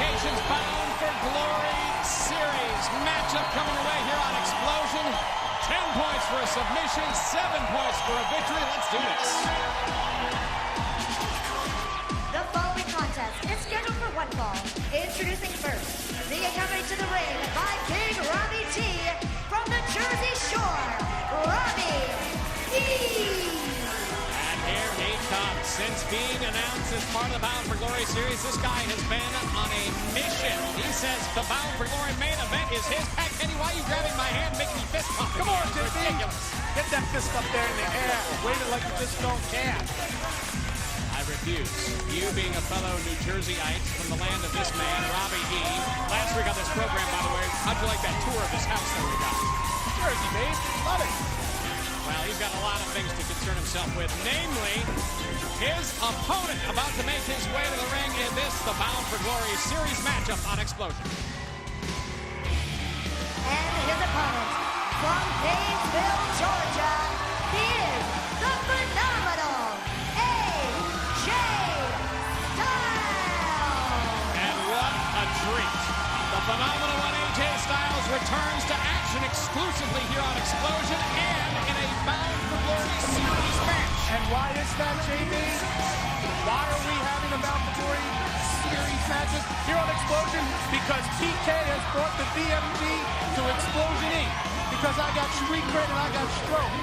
Disqualifications Bound for Glory Series matchup coming away here on Xplosion. 10 points for a submission, 7 points for a victory. Let's do this. The following contest is scheduled for one fall. Introducing first, the accompanied to the ring by King Robbie T from the Jersey Shore, Robbie E. And here he comes. Since being announced as part of the Bound for Glory series, this guy has been on a mission. He says the Bound for Glory main event is his. Pat Kenny, why are you grabbing my hand, making me fist pump? Come on, JB. Ridiculous. Get that fist up there in the air. Wave it like you just don't care. I refuse. You being a fellow New Jerseyite from the land of this man, Robbie E. Last week on this program, by the way, how'd you like that tour of this house that we got? Jersey, babe. Love it. Well, he's got a lot of things to concern himself with, namely his opponent about to make his way to the ring in this, the Bound for Glory series matchup on Xplosion. And his opponent from Painesville, Georgia, he is the phenomenal AJ Styles. And what a treat. The phenomenal one, AJ Styles, returns to action exclusively here on Xplosion and in a Bound for Glory series match. And why is that, JB? Why are we having a Bound for Glory series matches here on Xplosion? Because PK has brought the DMG to Xplosion E. Because I got street cred and I got stroke.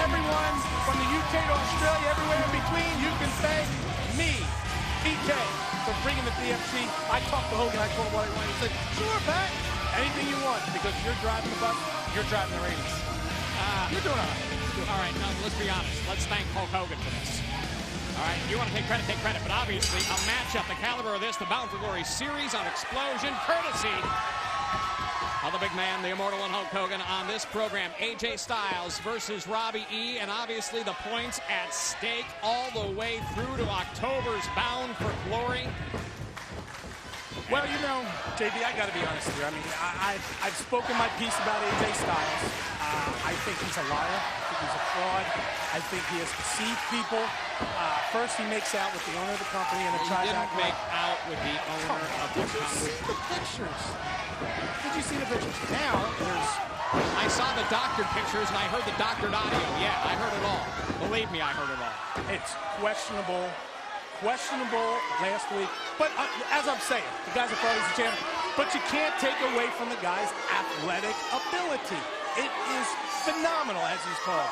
Everyone from the UK to Australia, everywhere in between, you can thank me, PK, for bringing the DMG. I talked to Hogan, I told him what I wanted. He said, sure, Pat, anything you want. Because you're driving the bus, you're driving the ratings. You're doing all right. All right, now let's be honest. Let's thank Hulk Hogan for this. All right, you want to take credit, but obviously a matchup the caliber of this, the Bound for Glory series on Xplosion, courtesy of the big man, the immortal one, Hulk Hogan, on this program. AJ Styles versus Robbie E, and obviously the points at stake all the way through to October's Bound for Glory. Well, you know, JB, I got to be honest with you. I mean, I've spoken my piece about AJ Styles. I think he's a liar. I think he's a fraud. I think he has deceived people. First, he makes out with the owner of the company and then tries to act make out with the owner of the company. Did you see the pictures? Did you see the pictures? Now, there's... I saw the doctored pictures and I heard the doctored audio. Yeah, I heard it all. Believe me, I heard it all. It's questionable last week. But as I'm saying, the guy's a pro, he's a champion. But you can't take away from the guy's athletic ability. It is phenomenal, as he's called.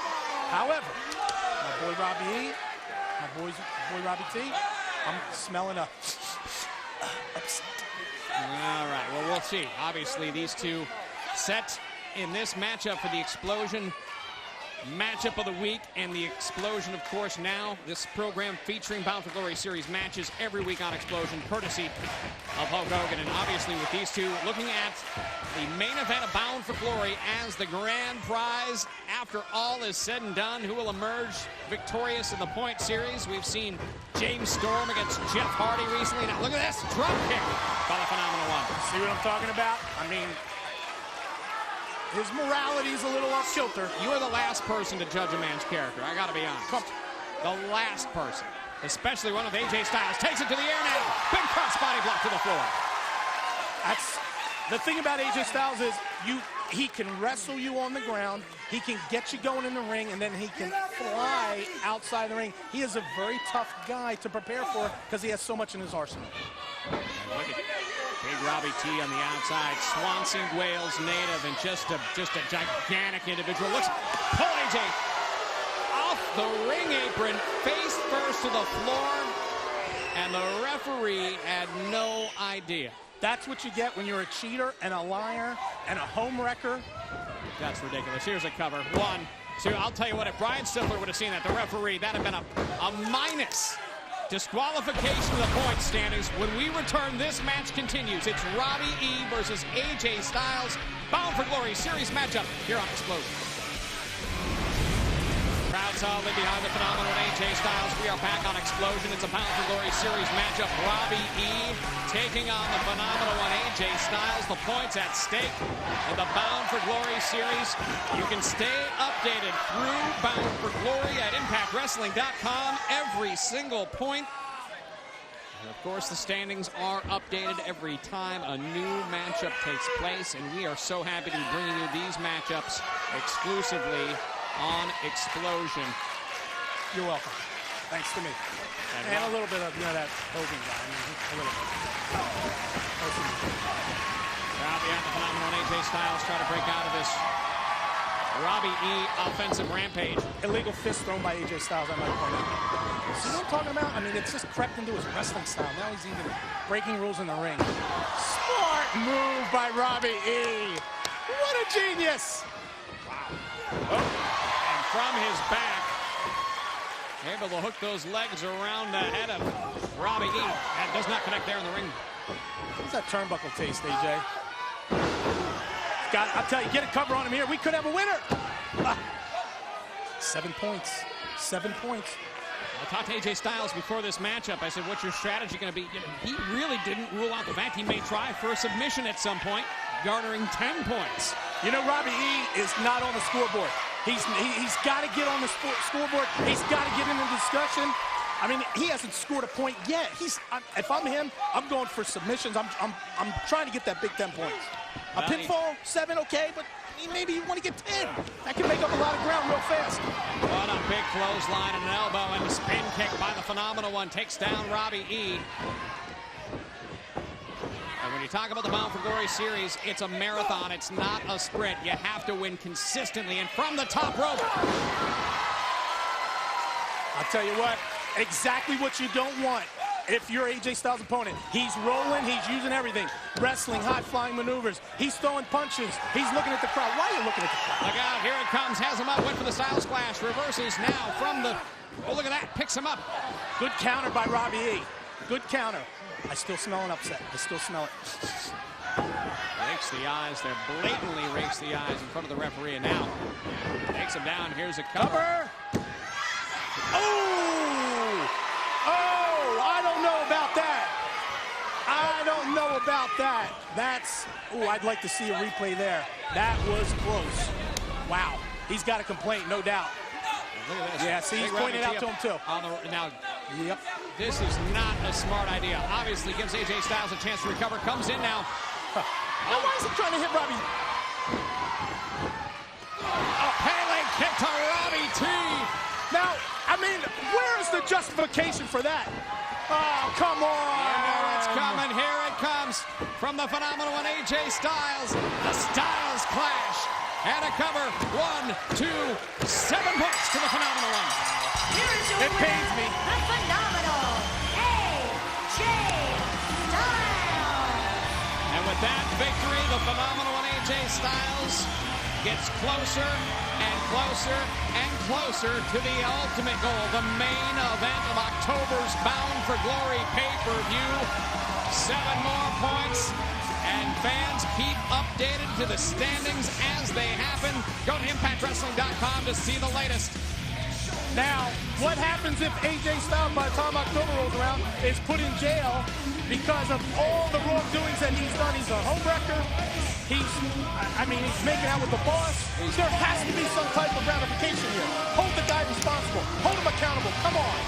However, my boy Robbie E, my boy Robbie T, I'm smelling up. Upset. All right, well, we'll see. Obviously, these two set in this matchup for the Xplosion matchup of the week, and the Xplosion, of course, now this program featuring Bound for Glory series matches every week on Xplosion, courtesy of Hulk Hogan. And obviously with these two looking at the main event of Bound for Glory as the grand prize, after all is said and done, who will emerge victorious in the point series? We've seen James Storm against Jeff Hardy recently. Now look at this drop kick by the phenomenal one. See what I'm talking about? I mean, his morality's a little off kilter. You are the last person to judge a man's character. I gotta be honest. The last person. Especially one of AJ Styles. Takes it to the air now. Big crossbody block to the floor. That's the thing about AJ Styles is he can wrestle you on the ground. He can get you going in the ring, and then he can fly outside the ring. He is a very tough guy to prepare for because he has so much in his arsenal. Look at big Robbie T on the outside. Swansea, Wales native, and just a gigantic individual. Looks, pull AJ off the ring apron, face first to the floor, and the referee had no idea. That's what you get when you're a cheater and a liar and a home wrecker. That's ridiculous. Here's a cover. 1, 2. I'll tell you what, if Brian Stifler would have seen that, the referee, that'd have been a minus. Disqualification of the point standings. When we return, this match continues. It's Robbie E versus AJ Styles. Bound for Glory series matchup here on Xplosion. Crowd solidly behind the phenomenal AJ Styles. We are back on Xplosion. It's a Bound for Glory series matchup. Robbie E taking on the phenomenal one, AJ Styles. The points at stake in the Bound for Glory series. You can stay updated through Bound for Glory at ImpactWrestling.com. Every single point And of course, the standings are updated every time a new matchup takes place, and we are so happy to be bringing you these matchups exclusively on Xplosion. You're welcome. Thanks to me. And a little bit of, that Hogan guy. A little bit. Robbie and the phenomenal AJ Styles try to break out of this Robbie E offensive rampage. Illegal fist thrown by AJ Styles, I might point out. See what I'm talking about? I mean, it's just crept into his wrestling style. Now he's even breaking rules in the ring. Smart move by Robbie E. What a genius! Wow. Oh, and from his back, able to hook those legs around the head of Robbie E. And does not connect there in the ring. What's that turnbuckle taste, AJ? I'll tell you, get a cover on him here. We could have a winner. 7 points. 7 points. I talked to AJ Styles before this matchup. I said, what's your strategy going to be? He really didn't rule out the fact he may try for a submission at some point, garnering 10 points. You know, Robbie E is not on the scoreboard. He's got to get on the scoreboard. He's got to get in the discussion. I mean, he hasn't scored a point yet. If I'm him, I'm going for submissions. I'm trying to get that big 10 points. A pinfall, 7, okay, but maybe you want to get 10. That can make up a lot of ground real fast. What a big clothesline and an elbow, and a spin kick by the phenomenal one takes down Robbie E. And when you talk about the Bound for Glory series, it's a marathon. It's not a sprint. You have to win consistently, and from the top rope. I'll tell you what, exactly what you don't want. If you're AJ Styles' opponent, he's rolling, he's using everything. Wrestling, high-flying maneuvers. He's throwing punches. He's looking at the crowd. Why are you looking at the crowd? Look out, here it comes. Has him up, went for the Styles Clash. Reverses now from the... Oh, look at that. Picks him up. Good counter by Robbie E. Good counter. I still smell an upset. I still smell it. Rakes the eyes there. Blatantly rakes the eyes in front of the referee. And now takes him down. Here's a cover. Oh! Oh! I don't know about that. I don't know about that. That's... Oh, I'd like to see a replay there. That was close. Wow. He's got a complaint, no doubt. Look at this. Yeah, see, he's pointing out to him, too. Now, yep. This is not a smart idea. Obviously gives AJ Styles a chance to recover. Comes in now. Now, why is he trying to hit Robbie? A Pele kick to Robbie T. Now, I mean, where is the justification for that? Oh, come on. You know it's coming. Here it comes from the phenomenal one, AJ Styles. The Styles Clash. And a cover. 1, 2, 7 points to the phenomenal one. Here is your It pains me. the phenomenal AJ Styles. And with that victory, the phenomenal one, AJ Styles, gets closer and closer and closer to the ultimate goal, the main event of October's Bound for Glory pay-per-view. 7 more points, and fans keep updated to the standings as they happen. Go to ImpactWrestling.com to see the latest. Now, what happens if AJ Styles, by the time October rolls around, is put in jail because of all the wrongdoings that he's done? He's a homewrecker. He's making out with the boss. There has to be some type of ramification here. Hold the guy responsible. Hold him accountable. Come on.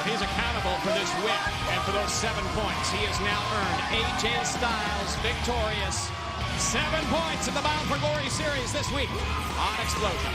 He's accountable for this win and for those 7 points. He has now earned AJ Styles victorious. 7 points in the Bound for Glory series this week on Xplosion.